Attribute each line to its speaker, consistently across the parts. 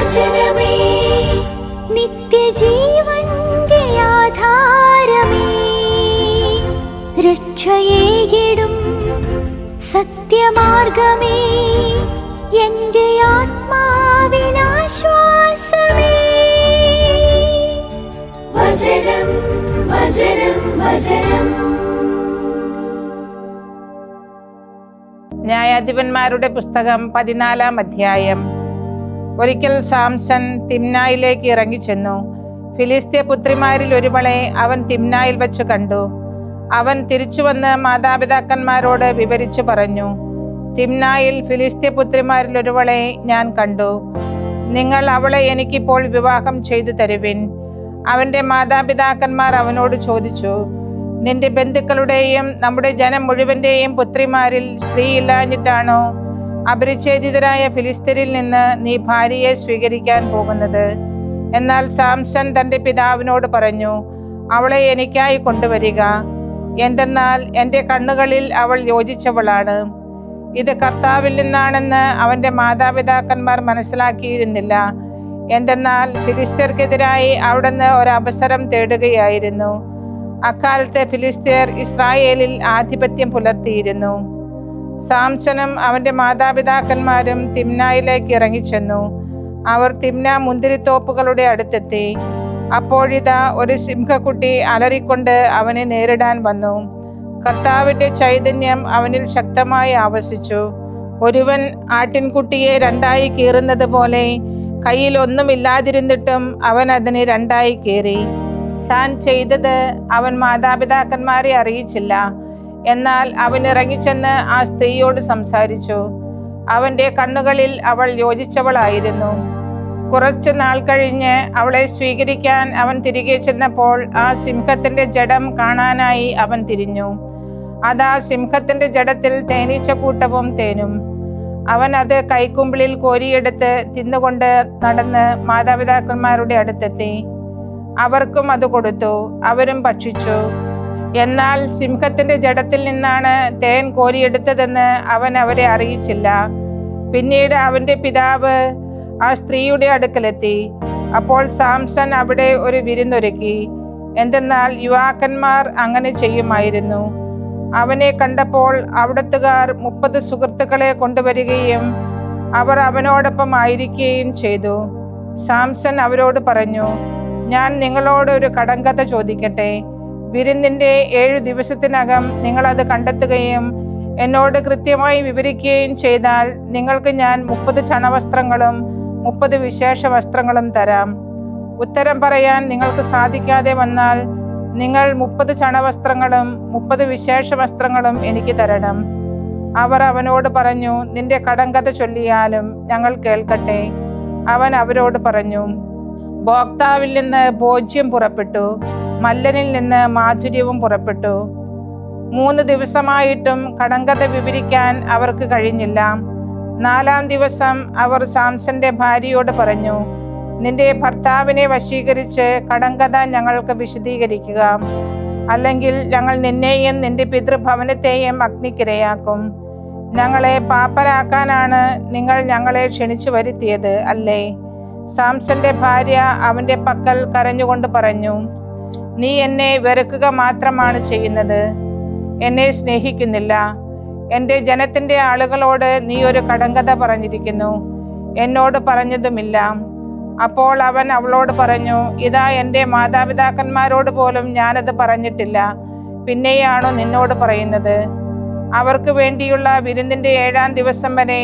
Speaker 1: വചനമേ നിത്യജീവന്റെ ആധാരമേ, രക്ഷയേകിടും സത്യമാർഗമേ, എന്റെ ആത്മാവിനാശ്വാസമേ. വചനം വചനം വചനം.
Speaker 2: ന്യായാധിപന്മാരുടെ പുസ്തകം 14-ാം അധ്യായം. ഒരിക്കൽ സാംസൺ തിമ്നായിലേക്ക് ഇറങ്ങിച്ചെന്നു. ഫിലിസ്ത്യ പുത്രിമാരിൽ ഒരുവളെ അവൻ തിമ്നായിൽ വച്ച് കണ്ടു. അവൻ തിരിച്ചു വന്ന് മാതാപിതാക്കന്മാരോട് വിവരിച്ചു പറഞ്ഞു, തിമ്നായിൽ ഫിലിസ്ത്യ പുത്രിമാരിൽ ഒരുവളെ ഞാൻ കണ്ടു. നിങ്ങൾ അവളെ എനിക്കിപ്പോൾ വിവാഹം ചെയ്തു തരുവിൻ. അവൻ്റെ മാതാപിതാക്കന്മാർ അവനോട് ചോദിച്ചു, നിന്റെ ബന്ധുക്കളുടെയും നമ്മുടെ ജനം മുഴുവൻ്റെയും പുത്രിമാരിൽ സ്ത്രീയില്ലാഞ്ഞിട്ടാണോ അപരിച്ഛേദിതരായ ഫിലിസ്ത്യരിൽ നിന്ന് നീ ഭാര്യയെ സ്വീകരിക്കാൻ പോകുന്നത്? എന്നാൽ സാംസൺ തൻ്റെ പിതാവിനോട് പറഞ്ഞു, അവളെ എനിക്കായി കൊണ്ടുവരിക. എന്തെന്നാൽ എൻ്റെ കണ്ണുകളിൽ അവൾ യോജിച്ചവളാണ്. ഇത് കർത്താവിൽ നിന്നാണെന്ന് അവൻ്റെ മാതാപിതാക്കന്മാർ മനസ്സിലാക്കിയിരുന്നില്ല. എന്തെന്നാൽ ഫിലിസ്ത്യർക്കെതിരായി അവിടുന്ന് ഒരവസരം തേടുകയായിരുന്നു. അക്കാലത്ത് ഫിലിസ്ത്യർ ഇസ്രായേലിൽ ആധിപത്യം പുലർത്തിയിരുന്നു. സാംസണും അവൻ്റെ മാതാപിതാക്കന്മാരും തിമ്നായിലേക്ക് ഇറങ്ങിച്ചെന്നു. അവർ തിമ്ന മുന്തിരിത്തോപ്പുകളുടെ അടുത്തെത്തി. അപ്പോഴിതാ ഒരു സിംഹക്കുട്ടി അലറിക്കൊണ്ട് അവനെ നേരിടാൻ വന്നു. കർത്താവിൻ്റെ ചൈതന്യം അവനിൽ ശക്തമായി ആവസിച്ചു. ഒരുവൻ ആട്ടിൻകുട്ടിയെ രണ്ടായി കീറുന്നത് പോലെ കയ്യിൽ ഒന്നുമില്ലാതിരുന്നിട്ടും അവൻ അതിനെ രണ്ടായി കീറി. താൻ ചെയ്തത് അവൻ മാതാപിതാക്കന്മാരെ അറിയിച്ചില്ല. എന്നാൽ അവൻ ഇറങ്ങിച്ചെന്ന് ആ സ്ത്രീയോട് സംസാരിച്ചു. അവൻ്റെ കണ്ണുകളിൽ അവൾ യോജിച്ചവളായിരുന്നു. കുറച്ചു നാൾ കഴിഞ്ഞ് അവളെ സ്വീകരിക്കാൻ അവൻ തിരികെ ചെന്നപ്പോൾ ആ സിംഹത്തിൻ്റെ ജഡം കാണാനായി അവൻ തിരിഞ്ഞു. അതാ സിംഹത്തിൻ്റെ ജഡത്തിൽ തേനീച്ചക്കൂട്ടവും തേനും. അവൻ അത് കൈക്കുമ്പിളിൽ കോരിയെടുത്ത് തിന്നുകൊണ്ട് നടന്ന് മാതാപിതാക്കന്മാരുടെ അടുത്തെത്തി. അവർക്കും അത് കൊടുത്തു. അവരും ഭക്ഷിച്ചു. എന്നാൽ സിംഹത്തിൻ്റെ ജഡത്തിൽ നിന്നാണ് തേൻ കോരിയെടുത്തതെന്ന് അവൻ അവരെ അറിയിച്ചില്ല. പിന്നീട് അവൻ്റെ പിതാവ് ആ സ്ത്രീയുടെ അടുക്കലെത്തി. അപ്പോൾ സാംസൺ അവിടെ ഒരു വിരുന്നൊരുക്കി. എന്തെന്നാൽ യുവാക്കന്മാർ അങ്ങനെ ചെയ്യുമായിരുന്നു. അവനെ കണ്ടപ്പോൾ അവിടത്തുകാർ 30 സുഹൃത്തുക്കളെ കൊണ്ടുവരികയും അവർ അവനോടൊപ്പം ആയിരിക്കുകയും ചെയ്തു. സാംസൺ അവരോട് പറഞ്ഞു, ഞാൻ നിങ്ങളോട് ഒരു കടങ്കഥ ചോദിക്കട്ടെ. വിരുന്നിൻ്റെ 7 ദിവസത്തിനകം നിങ്ങളത് കണ്ടെത്തുകയും എന്നോട് കൃത്യമായി വിവരിക്കുകയും ചെയ്താൽ നിങ്ങൾക്ക് ഞാൻ 30 ചണവസ്ത്രങ്ങളും 30 വിശേഷ വസ്ത്രങ്ങളും തരാം. ഉത്തരം പറയാൻ നിങ്ങൾക്ക് സാധിക്കാതെ വന്നാൽ നിങ്ങൾ 30 ചണവസ്ത്രങ്ങളും 30 വിശേഷ വസ്ത്രങ്ങളും എനിക്ക് തരണം. അവർ അവനോട് പറഞ്ഞു, നിന്റെ കടങ്കഥ ചൊല്ലിയാലും ഞങ്ങൾ കേൾക്കട്ടെ. അവൻ അവരോട് പറഞ്ഞു, ഭോക്താവിൽ നിന്ന് ഭോജ്യം പുറപ്പെട്ടു, മല്ലനിൽ നിന്ന് മാധുര്യവും പുറപ്പെട്ടു. 3 ദിവസമായിട്ടും കടങ്കഥ വിവരിക്കാൻ അവർക്ക് കഴിഞ്ഞില്ല. 4-ാം ദിവസം അവർ സാംസന്റെ ഭാര്യയോട് പറഞ്ഞു, നിന്റെ ഭർത്താവിനെ വശീകരിച്ച് കടങ്കഥ ഞങ്ങൾക്ക് വിശദീകരിക്കുക. അല്ലെങ്കിൽ ഞങ്ങൾ നിന്നെയും നിന്റെ പിതൃഭവനത്തെയും അഗ്നിക്കിരയാക്കും. ഞങ്ങളെ പാപ്പരാക്കാനാണ് നിങ്ങൾ ഞങ്ങളെ ക്ഷണിച്ചു വരുത്തിയത് അല്ലേ? സാംസന്റെ ഭാര്യ അവൻ്റെ പക്കൽ കരഞ്ഞുകൊണ്ട് പറഞ്ഞു, നീ എന്നെ വെറുക്കുക മാത്രമാണ് ചെയ്യുന്നത്, എന്നെ സ്നേഹിക്കുന്നില്ല. എൻ്റെ ജനത്തിൻ്റെ ആളുകളോട് നീ ഒരു കടങ്കഥ പറഞ്ഞിരിക്കുന്നു, എന്നോട് പറഞ്ഞതുമില്ല. അപ്പോൾ അവൻ അവളോട് പറഞ്ഞു, ഇതാ എൻ്റെ മാതാപിതാക്കന്മാരോട് പോലും ഞാനത് പറഞ്ഞിട്ടില്ല, പിന്നെയാണോ നിന്നോട് പറയുന്നത്? അവർക്ക് വേണ്ടിയുള്ള വിരുന്നിൻ്റെ 7-ാം ദിവസം വരെ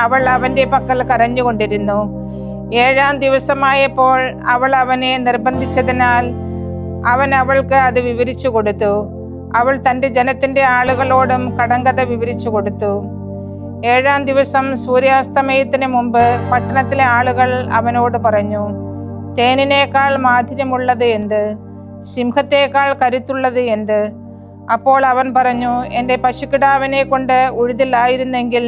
Speaker 2: അവൾ അവൻ്റെ പക്കൽ കരഞ്ഞുകൊണ്ടിരുന്നു. 7-ാം ദിവസമായപ്പോൾ അവൾ അവനെ നിർബന്ധിച്ചതിനാൽ അവൻ അവൾക്ക് അത് വിവരിച്ചു കൊടുത്തു. അവൾ തൻ്റെ ജനത്തിൻ്റെ ആളുകളോടും കടങ്കഥ വിവരിച്ചു കൊടുത്തു. 7-ാം ദിവസം സൂര്യാസ്തമയത്തിന് മുമ്പ് പട്ടണത്തിലെ ആളുകൾ അവനോട് പറഞ്ഞു, തേനിനേക്കാൾ മാധുര്യമുള്ളത് എന്ത്? സിംഹത്തേക്കാൾ കരുത്തുള്ളത് എന്ത്? അപ്പോൾ അവൻ പറഞ്ഞു, എൻ്റെ പശുക്കിടാവിനെ കൊണ്ട് ഉഴുതിലായിരുന്നെങ്കിൽ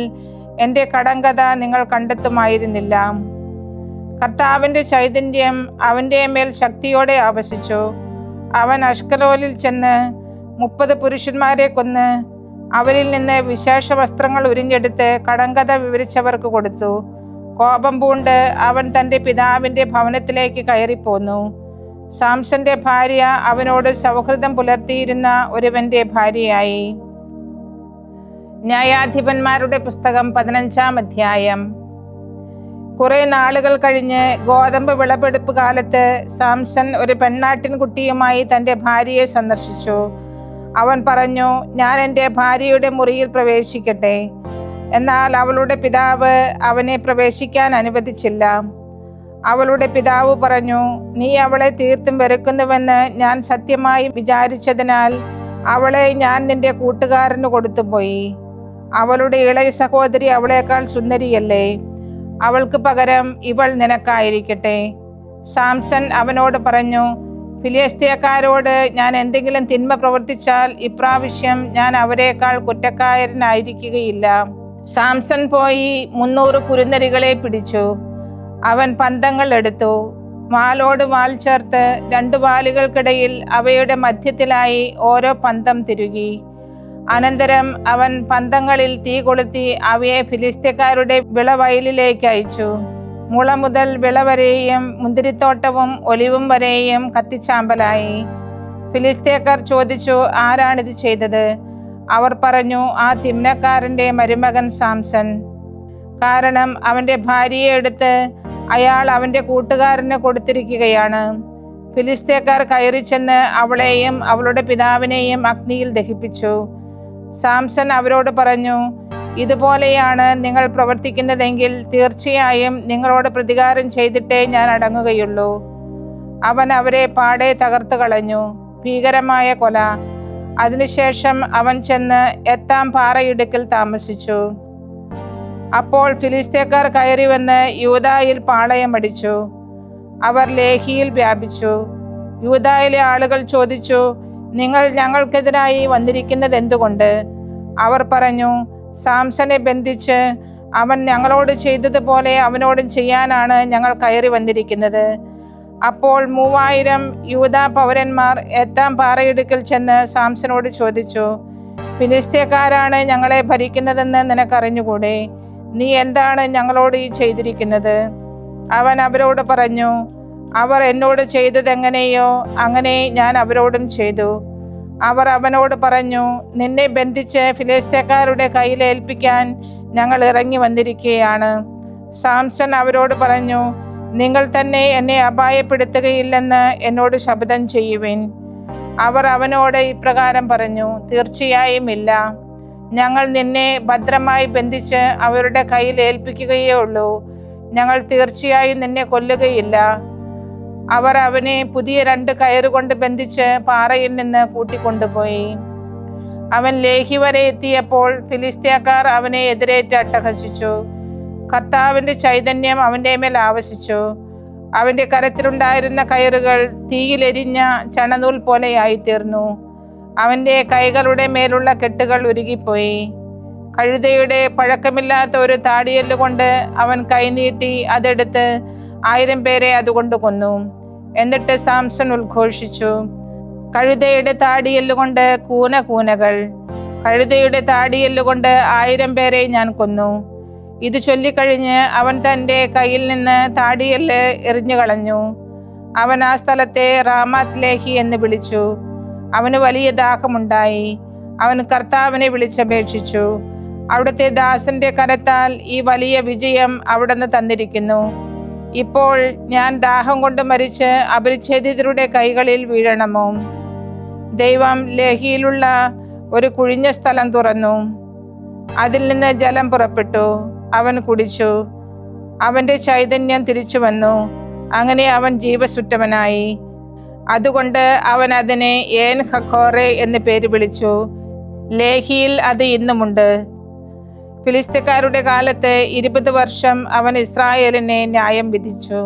Speaker 2: എൻ്റെ കടങ്കഥ നിങ്ങൾ കണ്ടെത്തുമായിരുന്നില്ല. കർത്താവിൻ്റെ ചൈതന്യം അവൻ്റെ മേൽ ശക്തിയോടെ ആവസിച്ചു. അവൻ അഷ്കലോലിൽ ചെന്ന് 30 പുരുഷന്മാരെ കൊന്ന് അവരിൽ നിന്ന് വിശേഷ വസ്ത്രങ്ങൾ ഉരിഞ്ഞെടുത്ത് കടങ്കഥ വിവരിച്ചവർക്ക് കൊടുത്തു. കോപം പൂണ്ട് അവൻ തൻ്റെ പിതാവിൻ്റെ ഭവനത്തിലേക്ക് കയറിപ്പോന്നു. സാംസന്റെ ഭാര്യ അവനോട് സൗഹൃദം പുലർത്തിയിരുന്ന ഒരുവന്റെ ഭാര്യയായി. ന്യായാധിപന്മാരുടെ പുസ്തകം 15-ാം അധ്യായം. കുറെ നാളുകൾ കഴിഞ്ഞ് ഗോതമ്പ് വിളവെടുപ്പ് കാലത്ത് സാംസൺ ഒരു പെണ്ണാട്ടിൻകുട്ടിയുമായി തൻ്റെ ഭാര്യയെ സന്ദർശിച്ചു. അവൻ പറഞ്ഞു, ഞാൻ എൻ്റെ ഭാര്യയുടെ മുറിയിൽ പ്രവേശിക്കട്ടെ. എന്നാൽ അവളുടെ പിതാവ് അവനെ പ്രവേശിക്കാൻ അനുവദിച്ചില്ല. അവളുടെ പിതാവ് പറഞ്ഞു, നീ അവളെ തീർത്തും വെറുക്കുന്നുവെന്ന് ഞാൻ സത്യമായി വിചാരിച്ചതിനാൽ അവളെ ഞാൻ നിന്റെ കൂട്ടുകാരന് കൊടുത്തുപോയി. അവളുടെ ഇളയ സഹോദരി അവളേക്കാൾ സുന്ദരിയല്ലേ? അവൾക്ക് പകരം ഇവൾ നിനക്കായിരിക്കട്ടെ. സാംസൺ അവനോട് പറഞ്ഞു, ഫിലിസ്ത്യക്കാരോട് ഞാൻ എന്തെങ്കിലും തിന്മ പ്രവർത്തിച്ചാൽ ഇപ്രാവശ്യം ഞാൻ അവരെക്കാൾ കുറ്റക്കാരനായിരിക്കുകയില്ല. സാംസൺ പോയി 300 കുറുനരികളെ പിടിച്ചു. അവൻ പന്തങ്ങൾ എടുത്തു. വാലോട് വാൽ ചേർത്ത് 2 വാലുകൾക്കിടയിൽ അവയുടെ മധ്യത്തിലായി ഓരോ പന്തം തിരുകി. അനന്തരം അവൻ പന്തങ്ങളിൽ തീ കൊളുത്തി അവയെ ഫിലിസ്ത്യക്കാരുടെ വിളവയലിലേക്ക് അയച്ചു. മുള മുതൽ വിള വരെയും മുന്തിരിത്തോട്ടവും ഒലിവും വരെയും കത്തിച്ചാമ്പലായി. ഫിലിസ്ത്യക്കാർ ചോദിച്ചു, ആരാണിത് ചെയ്തത്? അവർ പറഞ്ഞു, ആ തിമ്നക്കാരൻ്റെ മരുമകൻ സാംസൺ. കാരണം അവൻ്റെ ഭാര്യയെ എടുത്ത് അയാൾ അവൻ്റെ കൂട്ടുകാരന് കൊടുത്തിരിക്കുകയാണ്. ഫിലിസ്ത്യക്കാർ കയറി ചെന്ന് അവളെയും അവളുടെ പിതാവിനെയും അഗ്നിയിൽ ദഹിപ്പിച്ചു. സാംസൺ അവരോട് പറഞ്ഞു, ഇതുപോലെയാണ് നിങ്ങൾ പ്രവർത്തിക്കുന്നതെങ്കിൽ തീർച്ചയായും നിങ്ങളോട് പ്രതികാരം ചെയ്തിട്ടേ ഞാൻ അടങ്ങുകയുള്ളൂ. അവൻ അവരെ പാടെ തകർത്തു കളഞ്ഞു. ഭീകരമായ കൊല. അതിനുശേഷം അവൻ ചെന്ന് എത്താം പാറയിടുക്കിൽ താമസിച്ചു. അപ്പോൾ ഫിലിസ്ത്യക്കാർ കയറി വന്ന് യൂദായിൽ പാളയമടിച്ചു. അവർ ലേഹിയിൽ വ്യാപിച്ചു. യൂദായിലെ ആളുകൾ ചോദിച്ചു, നിങ്ങൾ ഞങ്ങൾക്കെതിരായി വന്നിരിക്കുന്നത് എന്തുകൊണ്ട്? അവർ പറഞ്ഞു, സാംസനെ ബന്ധിച്ച് അവൻ ഞങ്ങളോട് ചെയ്തതുപോലെ അവനോടും ചെയ്യാനാണ് ഞങ്ങൾ കയറി വന്നിരിക്കുന്നത്. അപ്പോൾ 3000 യൂദാ പൗരന്മാർ എത്താം പാറയിടുക്കിൽ ചെന്ന് സാംസനോട് ചോദിച്ചു, ഫിലിസ്ത്യക്കാരാണ് ഞങ്ങളെ ഭരിക്കുന്നതെന്ന് നിനക്കറിഞ്ഞുകൂടെ? നീ എന്താണ് ഞങ്ങളോട് ഈ ചെയ്തിരിക്കുന്നത്? അവൻ അവരോട് പറഞ്ഞു, അവർ എന്നോട് ചെയ്തതെങ്ങനെയോ അങ്ങനെ ഞാൻ അവരോടും ചെയ്തു. അവർ അവനോട് പറഞ്ഞു, നിന്നെ ബന്ധിച്ച് ഫിലിസ്ത്യക്കാരുടെ കയ്യിൽ ഏൽപ്പിക്കാൻ ഞങ്ങൾ ഇറങ്ങി വന്നിരിക്കുകയാണ്. സാംസൺ അവരോട് പറഞ്ഞു, നിങ്ങൾ തന്നെ എന്നെ അപായപ്പെടുത്തുകയില്ലെന്ന് എന്നോട് ശപഥം ചെയ്യുവിൻ. അവർ അവനോട് ഇപ്രകാരം പറഞ്ഞു, തീർച്ചയായും ഇല്ല. ഞങ്ങൾ നിന്നെ ഭദ്രമായി ബന്ധിച്ച് അവരുടെ കയ്യിൽ ഏൽപ്പിക്കുകയേ ഉള്ളൂ. ഞങ്ങൾ തീർച്ചയായും നിന്നെ കൊല്ലുകയില്ല. അവർ അവനെ പുതിയ 2 കയറുകൊണ്ട് ബന്ധിച്ച് പാറയിൽ നിന്ന് കൂട്ടിക്കൊണ്ടുപോയി. അവൻ ലേഹി വരെ എത്തിയപ്പോൾ ഫിലിസ്ത്യക്കാർ അവനെ എതിരേറ്റ് അട്ടഹസിച്ചു. കർത്താവിൻ്റെ ചൈതന്യം അവൻ്റെ മേൽ ആവസിച്ചു. അവൻ്റെ കരത്തിലുണ്ടായിരുന്ന കയറുകൾ തീയിലെരിഞ്ഞ ചണനൂൽ പോലെയായിത്തീർന്നു. അവൻ്റെ കൈകളുടെ മേലുള്ള കെട്ടുകൾ ഉരുകിപ്പോയി. കഴുതയുടെ പഴക്കമില്ലാത്ത ഒരു താടിയെല്ലുകൊണ്ട് അവൻ കൈനീട്ടി അതെടുത്ത് 1000 പേരെ അതുകൊണ്ട് കൊന്നു. എന്നിട്ട് സാംസൺ ഉദ്ഘോഷിച്ചു, കഴുതയുടെ താടിയെല്ലുകൊണ്ട് കൂനകൾ, കഴുതയുടെ താടിയെല്ലുകൊണ്ട് 1000 പേരെ ഞാൻ കൊന്നു. ഇത് ചൊല്ലിക്കഴിഞ്ഞ് അവൻ തൻ്റെ കയ്യിൽ നിന്ന് താടിയെല്ല് എറിഞ്ഞു കളഞ്ഞു. അവൻ ആ സ്ഥലത്തെ റാമാത്ത് ലേഹി എന്ന് വിളിച്ചു. അവന് വലിയ ദാഹമുണ്ടായി. അവൻ കർത്താവിനെ വിളിച്ചപേക്ഷിച്ചു. അവിടുത്തെ ദാസന്റെ കരത്താൽ ഈ വലിയ വിജയം അവിടുന്ന് തന്നിരിക്കുന്നു. ഇപ്പോൾ ഞാൻ ദാഹം കൊണ്ട് മരിച്ച് അപരിച്ഛേദിതരുടെ കൈകളിൽ വീഴണമോ? ദൈവം ലേഹിയിലുള്ള ഒരു കുഴിഞ്ഞ സ്ഥലം തുറന്നു. അതിൽ നിന്ന് ജലം പുറപ്പെട്ടു. അവൻ കുടിച്ചു. അവൻ്റെ ചൈതന്യം തിരിച്ചു വന്നു. അങ്ങനെ അവൻ ജീവസുറ്റവനായി. അതുകൊണ്ട് അവൻ അതിനെ ഏൻ ഹഖോറെ എന്ന് പേര് വിളിച്ചു. ലേഹിയിൽ അത് ഇന്നുമുണ്ട്. ഫിലിസ്ത്യക്കാരുടെ കാലത്ത് 20 വർഷം അവൻ ഇസ്രായേലിനെ ന്യായം വിധിച്ചു.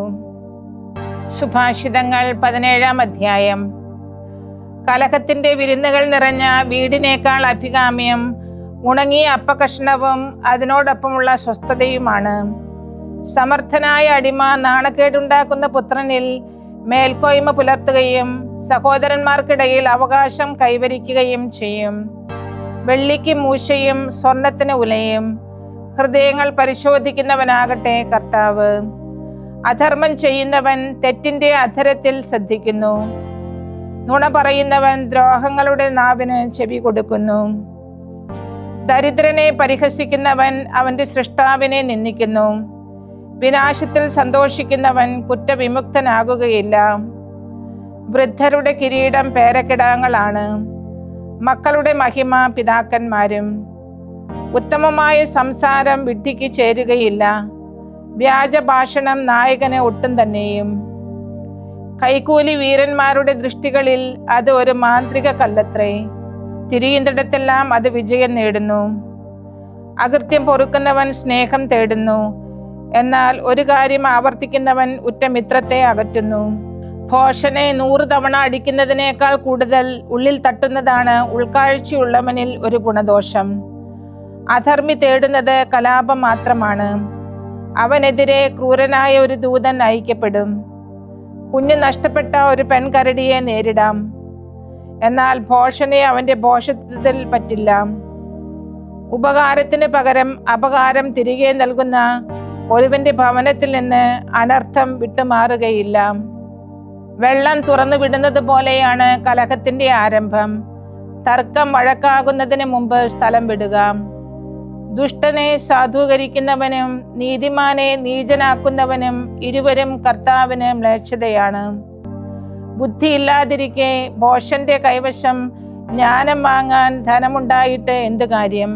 Speaker 2: സുഭാഷിതങ്ങൾ 17-ാം അധ്യായം. കലഹത്തിൻ്റെ വിരുന്നുകൾ നിറഞ്ഞ വീടിനേക്കാൾ അഭികാമ്യം ഉണങ്ങിയ അപ്പകഷ്ണവും അതിനോടൊപ്പമുള്ള സ്വസ്ഥതയുമാണ്. സമർത്ഥനായ അടിമ നാണക്കേടുണ്ടാക്കുന്ന പുത്രനിൽ മേൽക്കോയ്മ പുലർത്തുകയും സഹോദരന്മാർക്കിടയിൽ അവകാശം കൈവരിക്കുകയും ചെയ്യും. വെള്ളിക്ക് മൂശയും സ്വർണത്തിന് ഉലയും. ഹൃദയങ്ങൾ പരിശോധിക്കുന്നവനാകട്ടെ കർത്താവ്. അധർമ്മം ചെയ്യുന്നവൻ തെറ്റിന്റെ അധരത്തിൽ ശ്രദ്ധിക്കുന്നു. നുണ പറയുന്നവൻ ദ്രോഹങ്ങളുടെ നാവിന് ചെവി കൊടുക്കുന്നു. ദരിദ്രനെ പരിഹസിക്കുന്നവൻ അവന്റെ സൃഷ്ടാവിനെ നിന്ദിക്കുന്നു. വിനാശത്തിൽ സന്തോഷിക്കുന്നവൻ കുറ്റവിമുക്തനാകുകയില്ല. വൃദ്ധരുടെ കിരീടം പേരക്കിടാങ്ങളാണ്, മക്കളുടെ മഹിമ പിതാക്കന്മാരും. ഉത്തമമായ സംസാരം വിഡ്ഢിക്ക് ചേരുകയില്ല, വ്യാജഭാഷണം നായകന് ഒട്ടും തന്നെയും. കൈക്കൂലി വീരന്മാരുടെ ദൃഷ്ടികളിൽ അത് ഒരു മാന്ത്രിക കല്ലത്രേ, തിരിയുന്നിടത്തെല്ലാം അത് വിജയം നേടുന്നു. അകൃത്യം പൊറുക്കുന്നവൻ സ്നേഹം തേടുന്നു, എന്നാൽ ഒരു കാര്യം ആവർത്തിക്കുന്നവൻ ഉറ്റമിത്രത്തെ അകറ്റുന്നു. ഭോഷനെ 100 തവണ അടിക്കുന്നതിനേക്കാൾ കൂടുതൽ ഉള്ളിൽ തട്ടുന്നതാണ് ഉൾക്കാഴ്ചയുള്ളവനിൽ ഒരു ഗുണദോഷം. അധർമ്മി തേടുന്നത് കലാപം മാത്രമാണ്. അവനെതിരെ ക്രൂരനായ ഒരു ദൂതൻ അയക്കപ്പെടും. കുഞ്ഞ് നഷ്ടപ്പെട്ട ഒരു പെൺകരടിയെ നേരിടാം, എന്നാൽ ഭോഷനെ അവന്റെ ഭോഷത്വത്തിൽ പറ്റില്ല. ഉപകാരത്തിന് പകരം അപകാരം തിരികെ നൽകുന്ന ഒരുവന്റെ ഭവനത്തിൽ നിന്ന് അനർത്ഥം വിട്ടുമാറുകയില്ല. വെള്ളം തുറന്നു വിടുന്നത് പോലെയാണ് കലഹത്തിന്റെ ആരംഭം. തർക്കം വഴക്കാകുന്നതിന് മുമ്പ് സ്ഥലം വിടുക. ദുഷ്ടനെ സാധൂകരിക്കുന്നവനും നീതിമാനെ നീചനാക്കുന്നവനും ഇരുവരും കർത്താവിന് മ്ലേച്ഛതയാണ്. ബുദ്ധിയില്ലാതിരിക്കെ ഭോഷന്റെ കൈവശം ജ്ഞാനം വാങ്ങാൻ ധനമുണ്ടായിട്ട് എന്ത് കാര്യം?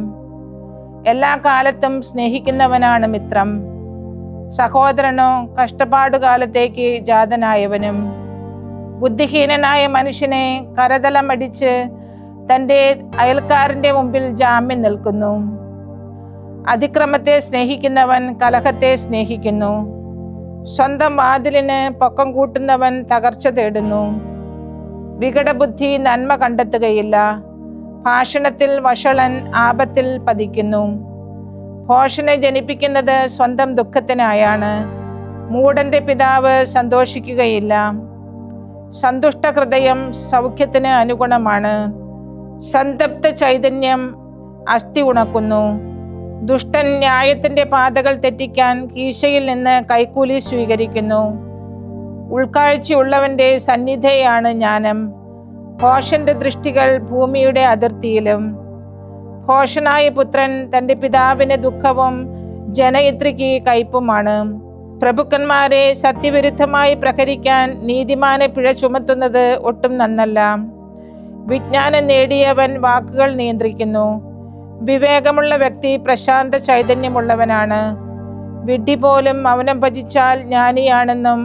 Speaker 2: എല്ലാ കാലത്തും സ്നേഹിക്കുന്നവനാണ് മിത്രം, സഹോദരനോ കഷ്ടപ്പാടുകാലത്തേക്ക് ജാതനായവനും. ബുദ്ധിഹീനനായ മനുഷ്യനെ കരതലമടിച്ച് തൻ്റെ അയൽക്കാരൻ്റെ മുമ്പിൽ ജാമ്യം നിൽക്കുന്നു. അതിക്രമത്തെ സ്നേഹിക്കുന്നവൻ കലഹത്തെ സ്നേഹിക്കുന്നു. സ്വന്തം വാതിലിന് പൊക്കം കൂട്ടുന്നവൻ തകർച്ച തേടുന്നു. വികടബുദ്ധി നന്മ കണ്ടെത്തുകയില്ല. ഭാഷണത്തിൽ വഷളൻ ആപത്തിൽ പതിക്കുന്നു. ഭോഷനെ ജനിപ്പിക്കുന്നത് സ്വന്തം ദുഃഖത്തിനായാണ്. മൂഢന്റെ പിതാവ് സന്തോഷിക്കുകയില്ല. സന്തുഷ്ട ഹൃദയം സൗഖ്യത്തിന് അനുഗുണമാണ്. സന്തപ്ത ചൈതന്യം അസ്ഥി ഉണക്കുന്നു. ദുഷ്ടൻ ന്യായത്തിന്റെ പാതകൾ തെറ്റിക്കാൻ കീശയിൽ നിന്ന് കൈക്കൂലി സ്വീകരിക്കുന്നു. ഉൾക്കാഴ്ചയുള്ളവന്റെ സന്നിധിയാണ് ജ്ഞാനം. ഭോഷന്റെ ദൃഷ്ടികൾ ഭൂമിയുടെ അതിർത്തിയിലും. ഭോഷനായ പുത്രൻ തൻ്റെ പിതാവിന് ദുഃഖവും ജനയിത്രിക്ക് കയ്പുമാണ്. പ്രഭുക്കന്മാരെ സത്യവിരുദ്ധമായി പ്രഹരിക്കാൻ നീതിമാനെ പിഴ ചുമത്തുന്നത് ഒട്ടും നന്നല്ല. വിജ്ഞാനം നേടിയവൻ വാക്കുകൾ നിയന്ത്രിക്കുന്നു. വിവേകമുള്ള വ്യക്തി പ്രശാന്ത ചൈതന്യമുള്ളവനാണ്. വിഡ്ഢി പോലും മൗനം ഭജിച്ചാൽ ജ്ഞാനിയാണെന്നും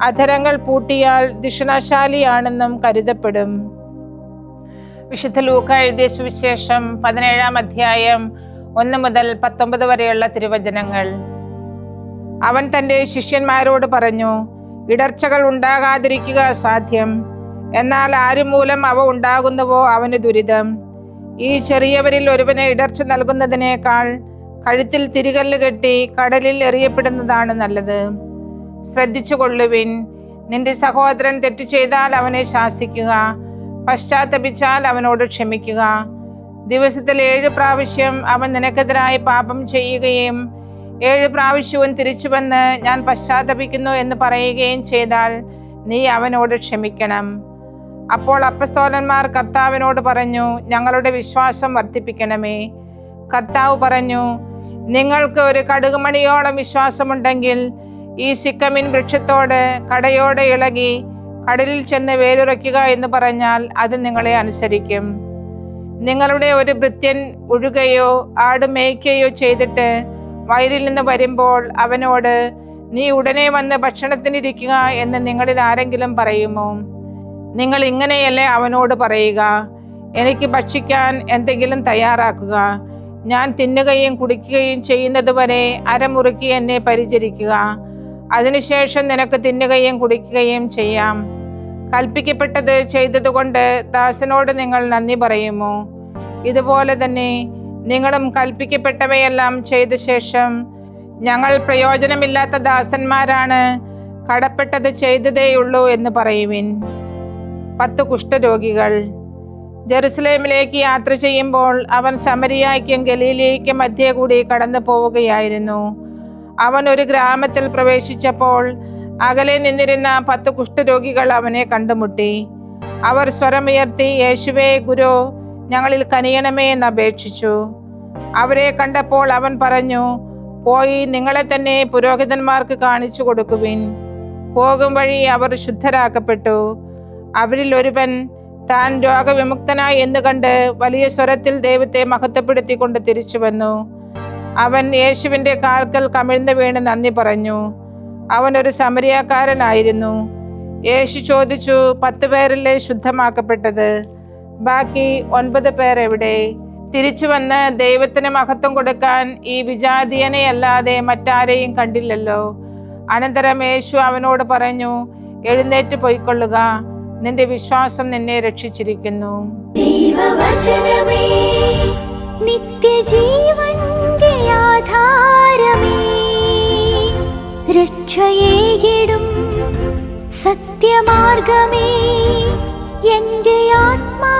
Speaker 2: അധരങ്ങൾ പൂട്ടിയാൽ ദിഷണാശാലിയാണെന്നും കരുതപ്പെടും. വിശുദ്ധ ലൂക്ക എഴുതിയ സുവിശേഷം 17-ാം അധ്യായം 1 മുതൽ 19 വരെയുള്ള തിരുവചനങ്ങൾ. അവൻ തൻ്റെ ശിഷ്യന്മാരോട് പറഞ്ഞു, ഇടർച്ചകൾ ഉണ്ടാകാതിരിക്കുക അസാധ്യം, എന്നാൽ ആര് മൂലം അവ ഉണ്ടാകുന്നുവോ അവന് ദുരിതം. ഈ ചെറിയവരിൽ ഒരുവന് ഇടർച്ച നൽകുന്നതിനേക്കാൾ കഴുത്തിൽ തിരികല്ല് കെട്ടി കടലിൽ എറിയപ്പെടുന്നതാണ് നല്ലത്. ശ്രദ്ധിച്ചു കൊള്ളുവിൻ. നിന്റെ സഹോദരൻ തെറ്റു ചെയ്താൽ അവനെ ശാസിക്കുക, പശ്ചാത്തപിച്ചാൽ അവനോട് ക്ഷമിക്കുക. ദിവസത്തിൽ 7 പ്രാവശ്യം അവൻ നിനക്കെതിരായി പാപം ചെയ്യുകയും 7 പ്രാവശ്യവും തിരിച്ചു വന്ന് ഞാൻ പശ്ചാത്തപിക്കുന്നു എന്ന് പറയുകയും ചെയ്താൽ നീ അവനോട് ക്ഷമിക്കണം. അപ്പോൾ അപ്പസ്തോലന്മാർ കർത്താവിനോട് പറഞ്ഞു, ഞങ്ങളുടെ വിശ്വാസം വർദ്ധിപ്പിക്കണമേ. കർത്താവ് പറഞ്ഞു, നിങ്ങൾക്ക് ഒരു കടുകുമണിയോളം വിശ്വാസമുണ്ടെങ്കിൽ ഈ സിക്കമിൻ വൃക്ഷത്തോട് കടയോടെ ഇളകി കടലിൽ ചെന്ന് വേരുറയ്ക്കുക എന്ന് പറഞ്ഞാൽ അത് നിങ്ങളെ അനുസരിക്കും. നിങ്ങളുടെ ഒരു ഭൃത്യൻ ഉഴുകയോ ആട് മേയ്ക്കുകയോ ചെയ്തിട്ട് വയലിൽ നിന്ന് വരുമ്പോൾ അവനോട് നീ ഉടനെ വന്ന് ഭക്ഷണത്തിനിരിക്കുക എന്ന് നിങ്ങളിൽ ആരെങ്കിലും പറയുമോ? നിങ്ങൾ ഇങ്ങനെയല്ലേ അവനോട് പറയുക, എനിക്ക് ഭക്ഷിക്കാൻ എന്തെങ്കിലും തയ്യാറാക്കുക, ഞാൻ തിന്നുകയും കുടിക്കുകയും ചെയ്യുന്നത് വരെ അരമുറുക്കി എന്നെ പരിചരിക്കുക, അതിനുശേഷം നിനക്ക് തിന്നുകയും കുടിക്കുകയും ചെയ്യാം. കൽപ്പിക്കപ്പെട്ടത് ചെയ്തതുകൊണ്ട് ദാസനോട് നിങ്ങൾ നന്ദി പറയുമോ? ഇതുപോലെ തന്നെ നിങ്ങളും കൽപ്പിക്കപ്പെട്ടവയെല്ലാം ചെയ്ത ശേഷം ഞങ്ങൾ പ്രയോജനമില്ലാത്ത ദാസന്മാരാണ്, കടപ്പെട്ടത് ചെയ്തതേയുള്ളൂ എന്ന് പറയുവിൻ. 10 കുഷ്ഠരോഗികൾ. ജെറുസലേമിലേക്ക് യാത്ര ചെയ്യുമ്പോൾ അവൻ സമരിയായ്ക്കും ഗലീലയ്ക്കും മധ്യേ കൂടി കടന്നു പോവുകയായിരുന്നു. അവൻ ഒരു ഗ്രാമത്തിൽ പ്രവേശിച്ചപ്പോൾ അകലെ നിന്നിരുന്ന 10 കുഷ്ഠരോഗികൾ അവനെ കണ്ടുമുട്ടി. അവർ സ്വരമുയർത്തി, യേശുവേ, ഗുരു, ഞങ്ങളിൽ കനിയണമേ എന്ന് അപേക്ഷിച്ചു. അവരെ കണ്ടപ്പോൾ അവൻ പറഞ്ഞു, പോയി നിങ്ങളെ തന്നെ പുരോഹിതന്മാർക്ക് കാണിച്ചു കൊടുക്കുവിൻ. പോകും വഴി അവർ ശുദ്ധരാക്കപ്പെട്ടു. അവരിൽ ഒരുവൻ താൻ രോഗവിമുക്തനായി എന്ന് കണ്ട് വലിയ സ്വരത്തിൽ ദൈവത്തെ മഹത്വപ്പെടുത്തിക്കൊണ്ട് തിരിച്ചു വന്നു. അവൻ യേശുവിൻ്റെ കാൽക്കൽ കമിഴ്ന്നു വീണ് നന്ദി പറഞ്ഞു. അവൻ ഒരു സമരിയാക്കാരനായിരുന്നു. യേശു ചോദിച്ചു, 10 പേരല്ലേ ശുദ്ധമാക്കപ്പെട്ടത്? ബാക്കി 9 പേർ എവിടെ? തിരിച്ചു വന്ന് ദൈവത്തിന് മഹത്വം കൊടുക്കാൻ ഈ വിജാതീയനെ അല്ലാതെ മറ്റാരെയും കണ്ടില്ലല്ലോ. അനന്തരം യേശു അവനോട് പറഞ്ഞു, എഴുന്നേറ്റ് പോയിക്കൊള്ളുക, നിന്റെ വിശ്വാസം നിന്നെ രക്ഷിച്ചിരിക്കുന്നു.
Speaker 1: ദൈവവചനമേ, നിത്യജീവന്റെ ആധാരമേ, രക്ഷയേകിടും സത്യമാർഗമേ, എന്റെ ആത്മാ